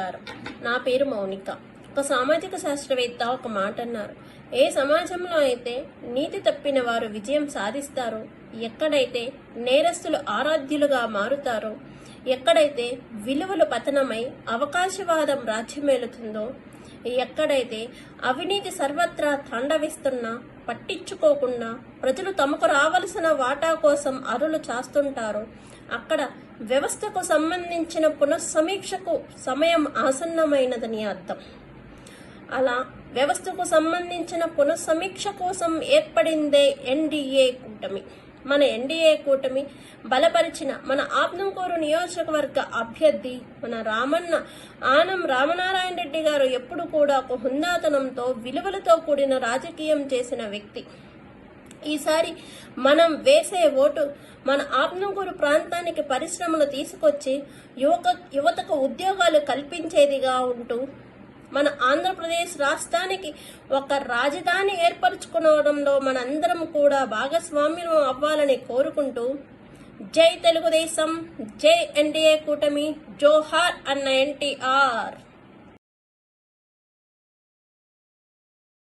నమస్కారం. నా పేరు మౌనిక. ఒక సామాజిక శాస్త్రవేత్త ఒక మాట అన్నారు. ఏ సమాజంలో అయితే నీతి తప్పిన వారు విజయం సాధిస్తారో, ఎక్కడైతే నేరస్తులు ఆరాధ్యులుగా మారుతారో, ఎక్కడైతే విలువలు పతనమై అవకాశవాదం రాజ్యమేలుతుందో, ఎక్కడైతే అవినీతి సర్వత్రా తాండవిస్తున్నా పట్టించుకోకుండా ప్రజలు తమకు రావలసిన వాటా కోసం అరులు చాస్తుంటారో, అక్కడ వ్యవస్థకు సంబంధించిన పునఃసమీక్షకు సమయం ఆసన్నమైనదని అర్థం. అలా వ్యవస్థకు సంబంధించిన పునఃసమీక్ష కోసం ఏర్పడిందే ఎన్డీఏ కూటమి. మన ఎన్డీఏ కూటమి బలపరిచిన మన ఆత్మకూరు నియోజకవర్గ అభ్యర్థి మన ఆనం రామనారాయణ రెడ్డి గారు ఎప్పుడు కూడా ఒక హుందాతనంతో విలువలతో కూడిన రాజకీయం చేసిన వ్యక్తి. ఈసారి మనం వేసే ఓటు మన ఆత్మకూరు ప్రాంతానికి పరిశ్రమలు తీసుకొచ్చి యువతకు ఉద్యోగాలు కల్పించేదిగా ఉంటూ మన ఆంధ్రప్రదేశ్ రాష్ట్రానికి ఒక రాజధాని ఏర్పరచుకోవడంలో మనందరం కూడా భాగస్వామ్యం అవ్వాలని కోరుకుంటూ, జై తెలుగుదేశం, జై ఎన్డీఏ కూటమి, జోహార్ అన్న ఎన్టీఆర్.